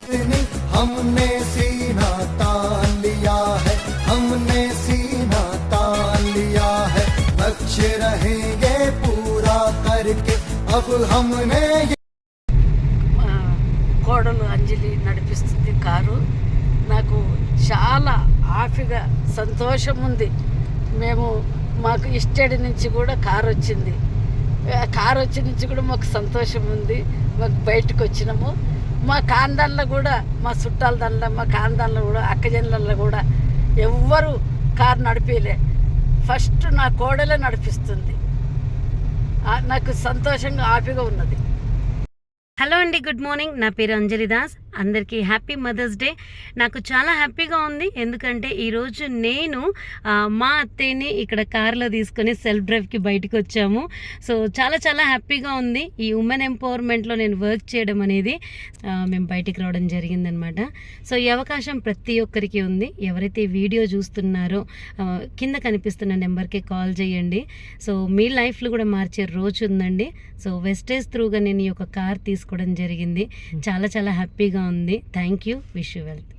हमने सीना तान लिया है, हमने सीना तान लिया है, लक्ष्य रहेंगे पूरा करके अब हमने। కోడలు అంజలి నడిపిస్తుంది కారు. నాకు చాలా హ్యాపీగా సంతోషం ఉంది. మాకు ఇస్టేడి నుంచి కూడా కారు వచ్చింది. కారు వచ్చి నుంచి కూడా మాకు సంతోషం ఉంది. మాకు బయటకు వచ్చినాము. మా కాందాల్లో కూడా, మా చుట్టాల దానిలో, మా కాందాల్లో కూడా, అక్కజనులలో కూడా ఎవ్వరు కారు నడిపేలే. ఫస్ట్ నా కోడలే నడిపిస్తుంది. నాకు సంతోషంగా హ్యాపీగా ఉన్నది. హలో అండి, గుడ్ మార్నింగ్. నా పేరు అంజలి దాస్. అందరికీ హ్యాపీ మదర్స్ డే. నాకు చాలా హ్యాపీగా ఉంది. ఎందుకంటే ఈరోజు నేను మా అత్తయ్యని ఇక్కడ కార్లో తీసుకొని సెల్ఫ్ డ్రైవ్కి బయటకు వచ్చాము. సో చాలా చాలా హ్యాపీగా ఉంది. ఈ ఉమెన్ ఎంపవర్మెంట్లో నేను వర్క్ చేయడం అనేది మేము బయటికి రావడం జరిగిందనమాట. సో ఈ అవకాశం ప్రతి ఒక్కరికి ఉంది. ఎవరైతే వీడియో చూస్తున్నారో కింద కనిపిస్తున్న నెంబర్కి కాల్ చేయండి. సో మీ లైఫ్లో కూడా మార్చే రోజు ఉందండి. సో వెస్టేజ్ త్రూగా నేను ఈ యొక్క కార్ తీసుకోవడం జరిగింది. చాలా చాలా హ్యాపీగా ఉంది. Thank you. Wish you wealth.